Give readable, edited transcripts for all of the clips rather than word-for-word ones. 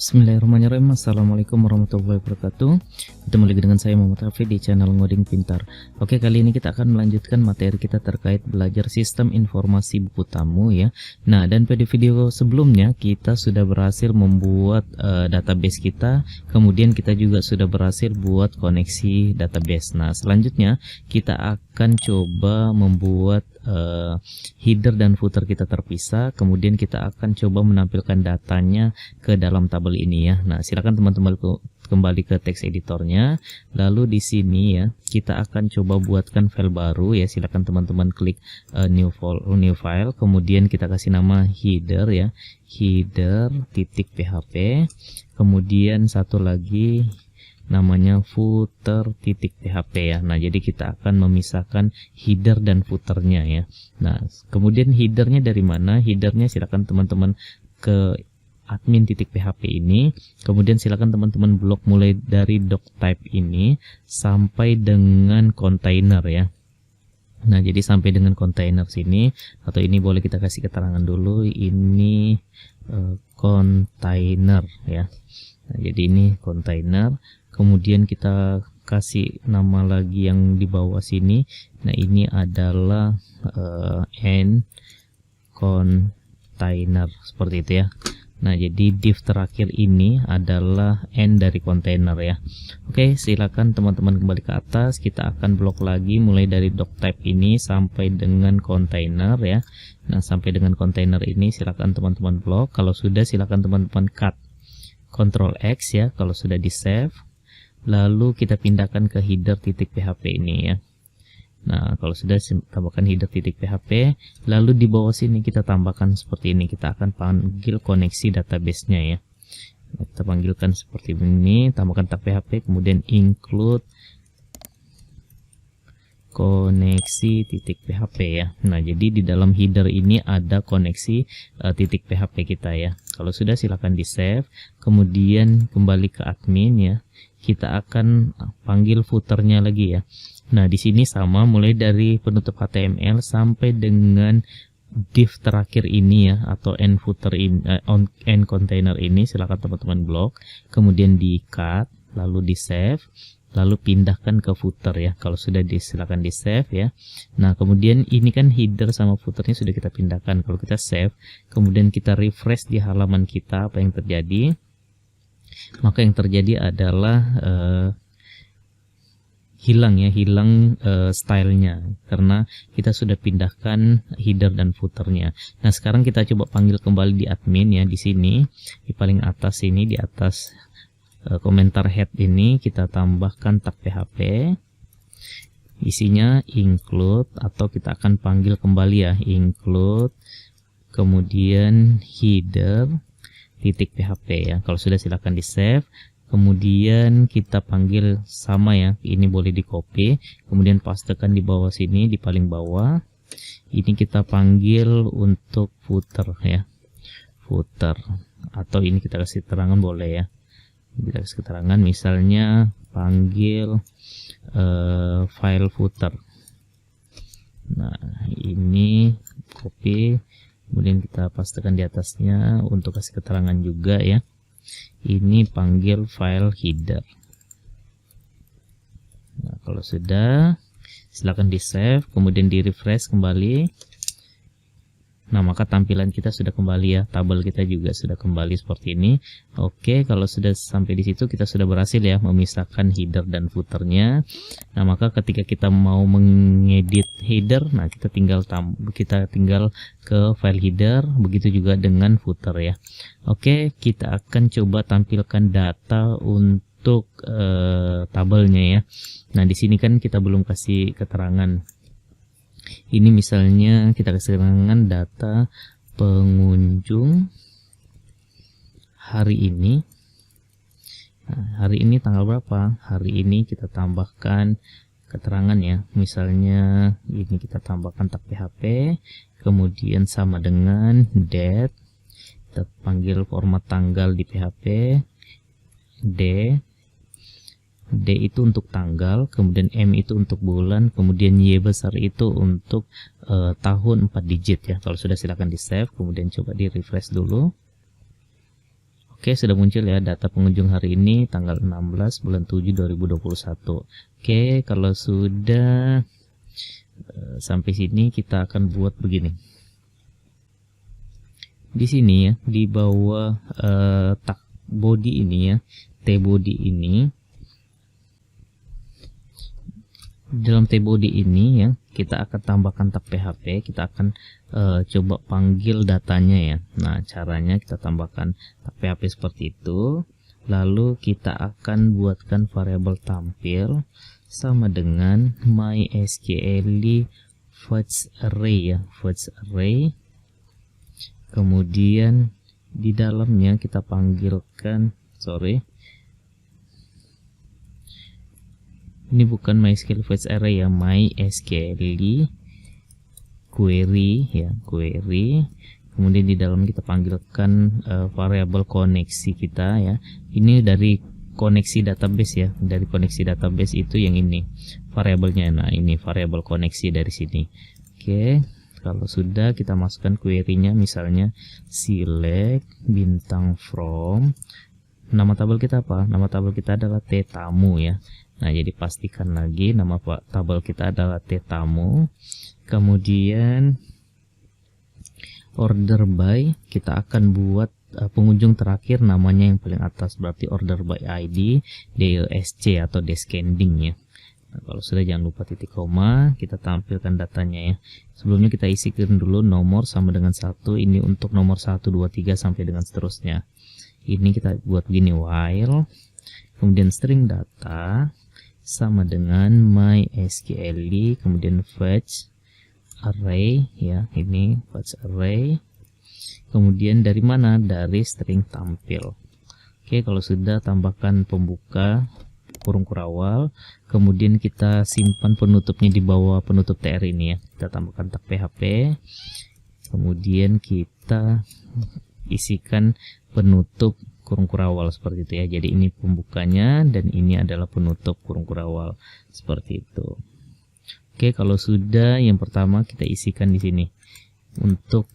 Bismillahirrahmanirrahim. Assalamualaikum warahmatullahi wabarakatuh. Ketemu lagi dengan saya Muhammad Hafid di channel Ngoding Pintar. Oke, kali ini kita akan melanjutkan materi kita terkait belajar sistem informasi buku tamu ya. Nah, dan pada video sebelumnya kita sudah berhasil membuat database kita. Kemudian kita juga sudah berhasil buat koneksi database. Nah, selanjutnya kita akan coba membuat header dan footer kita terpisah. Kemudian kita akan coba menampilkan datanya ke dalam tabel ini ya. Nah, silakan teman-teman kembali ke text editornya. Lalu di sini ya, kita akan coba buatkan file baru ya. Silakan teman-teman klik new file. Kemudian kita kasih nama header ya. header.php. Kemudian satu lagi namanya footer.php ya. Nah, jadi kita akan memisahkan header dan footernya ya. Nah, kemudian headernya dari mana? Headernya silakan teman-teman ke admin.php ini. Kemudian silakan teman-teman blok mulai dari doctype ini sampai dengan container ya. Nah, jadi sampai dengan container sini, atau ini boleh kita kasih keterangan dulu, ini container ya. Nah, jadi ini container. Kemudian kita kasih nama lagi yang di bawah sini. Nah, ini adalah end container seperti itu ya. Nah, jadi div terakhir ini adalah end dari container ya. Oke, silakan teman-teman kembali ke atas. Kita akan blok lagi mulai dari doctype ini sampai dengan container ya. Nah, sampai dengan container ini silakan teman-teman blok. Kalau sudah silakan teman-teman cut Ctrl X ya kalau sudah di save. Lalu kita pindahkan ke header.php ini ya. Nah, kalau sudah tambahkan header.php, lalu di bawah sini kita tambahkan seperti ini. Kita akan panggil koneksi database-nya ya. Kita panggilkan seperti ini, tambahkan tag php, kemudian include koneksi.php ya. Nah, jadi di dalam header ini ada koneksi .php kita ya. Kalau sudah silakan di save, kemudian kembali ke admin ya. Kita akan panggil footernya lagi ya. Nah, di sini sama mulai dari penutup HTML sampai dengan div terakhir ini ya, atau end footer ini, end container ini silakan teman-teman blok, kemudian di cut, lalu di save, lalu pindahkan ke footer ya. Kalau sudah silakan di save ya. Nah, kemudian ini kan header sama footernya sudah kita pindahkan. Kalau kita save, kemudian kita refresh di halaman kita, apa yang terjadi? Maka yang terjadi adalah hilang stylenya karena kita sudah pindahkan header dan footernya. Nah, sekarang kita coba panggil kembali di admin ya, di sini di paling atas ini, di atas komentar head ini kita tambahkan tag php, isinya include, atau kita akan panggil kembali ya, include, kemudian header.php ya. Kalau sudah silakan di save, kemudian kita panggil sama ya, ini boleh di copy, kemudian pastekan di bawah sini, di paling bawah ini kita panggil untuk footer ya, footer, atau ini kita kasih keterangan boleh ya, kita kasih keterangan misalnya panggil file footer. Nah, ini copy, kemudian kita pastekan di atasnya untuk kasih keterangan juga ya. Ini panggil file header. Nah, kalau sudah silakan di save, kemudian di refresh kembali. Nah, maka tampilan kita sudah kembali ya, tabel kita juga sudah kembali seperti ini. Oke, kalau sudah sampai di situ kita sudah berhasil ya memisahkan header dan footernya. Nah, maka ketika kita mau mengedit header, nah kita tinggal ke file header, begitu juga dengan footer ya. Oke, kita akan coba tampilkan data untuk tabelnya ya. Nah, di sini kan kita belum kasih keterangan. Ini misalnya kita kasih keterangan data pengunjung hari ini. Nah, hari ini tanggal berapa? Hari ini kita tambahkan keterangan ya. Misalnya ini kita tambahkan tag php, kemudian sama dengan date. Kita panggil format tanggal di php, D itu untuk tanggal, kemudian M itu untuk bulan, kemudian Y besar itu untuk tahun 4 digit ya. Kalau sudah silakan di save, kemudian coba di refresh dulu. Oke, sudah muncul ya data pengunjung hari ini tanggal 16 bulan 7 2021. Oke, kalau sudah sampai sini kita akan buat begini. Di sini ya, di bawah tag body ini ya, T body ini. Dalam T body ini ya, kita akan tambahkan tag PHP, kita akan coba panggil datanya ya. Nah, caranya kita tambahkan tag PHP seperti itu. Lalu kita akan buatkan variabel tampil sama dengan mysql fetch array ya, fetch array. Kemudian di dalamnya kita panggilkan, ini bukan MySQL fetch array ya, MySQL query ya, query. Kemudian di dalam kita panggilkan variabel koneksi kita ya. Ini dari koneksi database ya, dari koneksi database itu yang ini variabelnya. Nah, ini variabel koneksi dari sini. Oke, kalau sudah kita masukkan query-nya, misalnya select bintang from. Nama tabel kita apa? Nama tabel kita adalah T tamu ya. Nah, jadi pastikan lagi nama tabel kita adalah T tamu. Kemudian order by, kita akan buat pengunjung terakhir namanya yang paling atas, berarti order by ID DESC atau descending ya. Nah, kalau sudah jangan lupa titik koma, kita tampilkan datanya ya. Sebelumnya kita isikan dulu nomor sama dengan 1, ini untuk nomor 1, 2, 3 sampai dengan seterusnya. Ini kita buat gini, while kemudian string data sama dengan mysql, kemudian fetch array ya, ini fetch array. Kemudian dari mana? Dari string tampil. Oke, kalau sudah tambahkan pembuka kurung kurawal, kemudian kita simpan penutupnya di bawah penutup tr ini ya. Kita tambahkan tag php, kemudian kita isikan penutup kurung kurawal seperti itu ya. Jadi ini pembukanya dan ini adalah penutup kurung kurawal seperti itu. Oke, kalau sudah, yang pertama kita isikan di sini. Untuk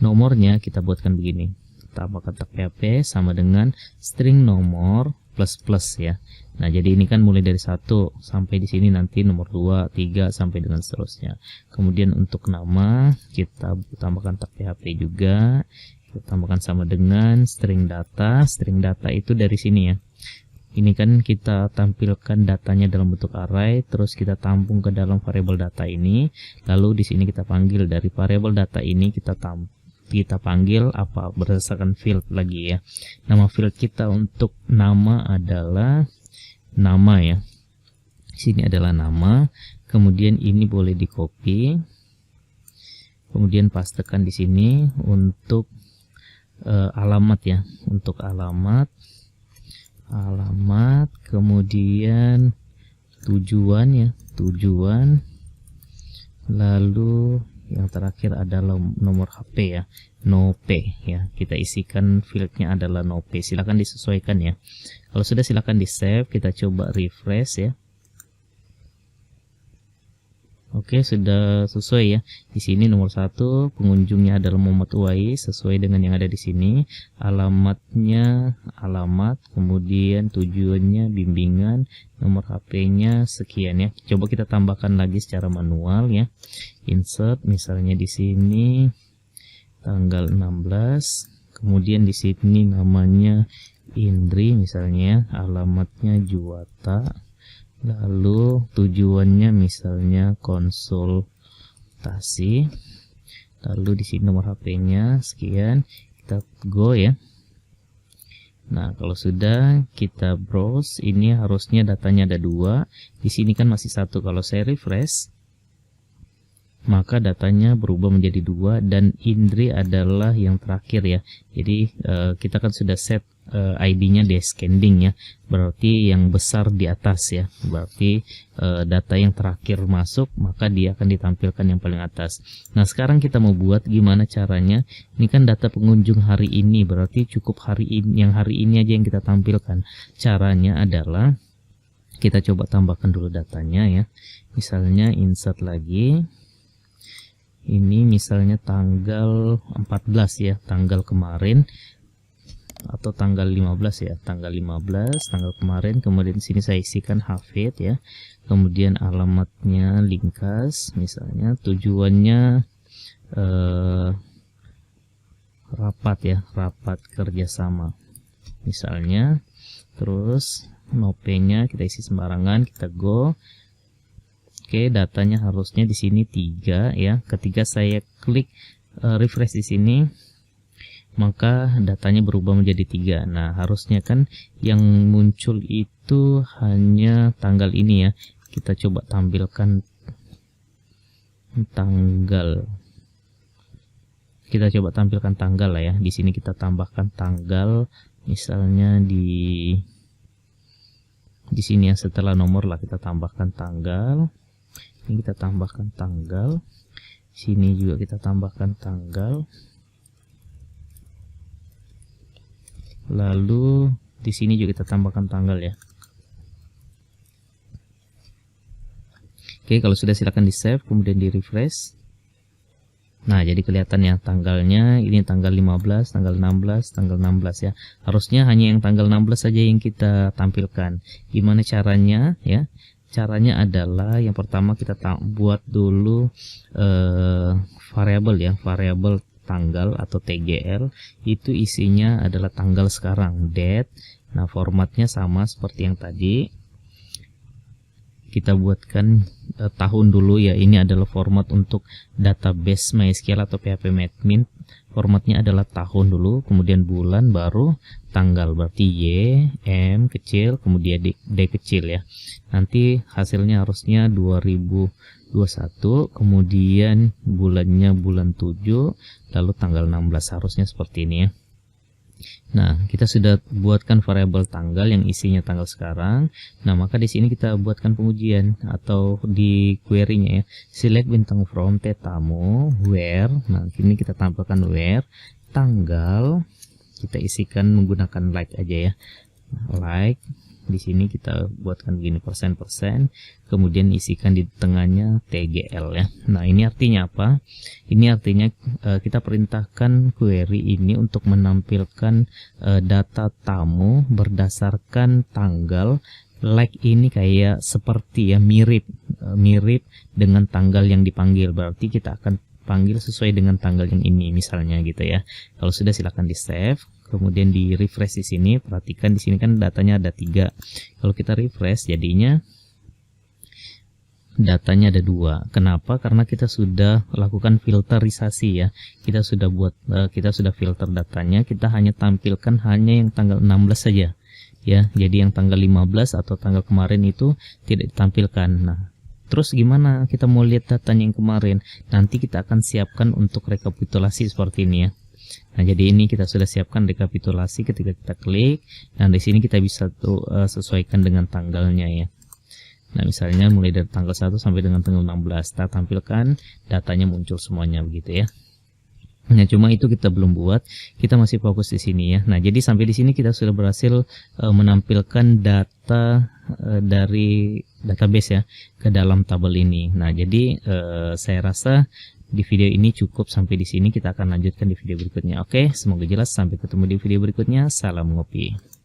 nomornya kita buatkan begini. Tambahkan tag php sama dengan string nomor plus ya. Nah, jadi ini kan mulai dari 1 sampai di sini nanti nomor 2, 3 sampai dengan seterusnya. Kemudian untuk nama kita tambahkan tag php juga. Kita tambahkan sama dengan string data. String data itu dari sini ya. Ini kan kita tampilkan datanya dalam bentuk array, terus kita tampung ke dalam variabel data ini. Lalu di sini kita panggil dari variabel data ini, kita panggil apa berdasarkan field lagi ya. Nama field kita untuk nama adalah nama ya. Sini adalah nama. Kemudian ini boleh di copy. Kemudian pastekan di sini untuk alamat ya, untuk alamat, kemudian tujuan ya, tujuan, lalu yang terakhir adalah nomor HP ya, no P ya. Kita isikan fieldnya adalah no P. Silahkan disesuaikan ya. Kalau sudah silahkan di save. Kita coba refresh ya. Oke, sudah sesuai ya. Di sini nomor 1 pengunjungnya adalah Muhammad Uwais sesuai dengan yang ada di sini. Alamatnya alamat, kemudian tujuannya bimbingan, nomor HP-nya sekian ya. Coba kita tambahkan lagi secara manual ya. Insert misalnya di sini tanggal 16, kemudian di sini namanya Indri misalnya, alamatnya Juwata. Lalu tujuannya misalnya konsultasi. Lalu di sini nomor HP-nya sekian. Kita go ya. Nah, kalau sudah kita browse, ini harusnya datanya ada 2. Di sini kan masih 1. Kalau saya refresh, maka datanya berubah menjadi 2 dan Indri adalah yang terakhir ya. Jadi kita kan sudah set ID-nya descending ya, berarti yang besar di atas ya, berarti data yang terakhir masuk maka dia akan ditampilkan yang paling atas. Nah, sekarang kita mau buat gimana caranya. Ini kan data pengunjung hari ini, berarti cukup hari ini, yang hari ini aja yang kita tampilkan. Caranya adalah kita coba tambahkan dulu datanya ya. Misalnya insert lagi. Ini misalnya tanggal 14 ya, tanggal kemarin. atau tanggal 15 ya, tanggal 15 tanggal kemarin. Kemudian sini saya isikan Hafid ya, kemudian alamatnya Lingkas, misalnya tujuannya rapat ya, rapat kerjasama misalnya. Terus nope-nya kita isi sembarangan, kita go. Oke, datanya harusnya di sini 3 ya. Ketika saya klik refresh di sini, maka datanya berubah menjadi 3. Nah, harusnya kan yang muncul itu hanya tanggal ini ya. Kita coba tampilkan tanggal. Kita coba tampilkan tanggal lah ya. Di sini kita tambahkan tanggal, misalnya di sini ya, setelah nomor lah kita tambahkan tanggal. Ini kita tambahkan tanggal. Sini juga kita tambahkan tanggal. Lalu di sini juga kita tambahkan tanggal ya. Oke, kalau sudah silakan di save, kemudian di refresh. Nah, jadi kelihatan ya tanggalnya, ini tanggal 15, tanggal 16, tanggal 16 ya. Harusnya hanya yang tanggal 16 saja yang kita tampilkan. Gimana caranya ya? Caranya adalah yang pertama kita buat dulu variabel ya, variabel tanggal atau TGL, itu isinya adalah tanggal sekarang, date. Nah, formatnya sama seperti yang tadi. Kita buatkan tahun dulu ya. Ini adalah format untuk database MySQL atau PHPMadmin. Formatnya adalah tahun dulu, kemudian bulan, baru tanggal. Berarti Y, M kecil, kemudian D kecil ya. Nanti hasilnya harusnya 2021, kemudian bulannya bulan 7, lalu tanggal 16, harusnya seperti ini ya. Nah, kita sudah buatkan variabel tanggal yang isinya tanggal sekarang. Nah, maka di sini kita buatkan pengujian atau di query-nya ya. Select bintang from tetamu where. Nah, ini kita tampilkan where tanggal. Kita isikan menggunakan like aja ya. Like. Di sini kita buatkan begini persen, kemudian isikan di tengahnya TGL ya. Nah, ini artinya apa? Ini artinya kita perintahkan query ini untuk menampilkan data tamu berdasarkan tanggal. Like ini kayak seperti ya, mirip dengan tanggal yang dipanggil. Berarti kita akan panggil sesuai dengan tanggal yang ini misalnya gitu ya. Kalau sudah silakan di save. Kemudian di refresh di sini, perhatikan di sini kan datanya ada 3. Kalau kita refresh jadinya datanya ada 2. Kenapa? Karena kita sudah lakukan filterisasi ya. Kita sudah filter datanya, kita hanya tampilkan hanya yang tanggal 16 saja. Ya, jadi yang tanggal 15 atau tanggal kemarin itu tidak ditampilkan. Nah, terus gimana kita mau lihat datanya yang kemarin? Nanti kita akan siapkan untuk rekapitulasi seperti ini ya. Nah, jadi ini kita sudah siapkan rekapitulasi ketika kita klik. Dan di sini kita bisa sesuaikan dengan tanggalnya ya. Nah, misalnya mulai dari tanggal 1 sampai dengan tanggal 16 kita tampilkan, datanya muncul semuanya begitu ya. Nah, cuma itu kita belum buat, kita masih fokus di sini ya. Nah, jadi sampai di sini kita sudah berhasil menampilkan data dari database ya ke dalam tabel ini. Nah, jadi saya rasa di video ini cukup sampai di sini. Kita akan lanjutkan di video berikutnya. Oke, semoga jelas. Sampai ketemu di video berikutnya. Salam ngopi.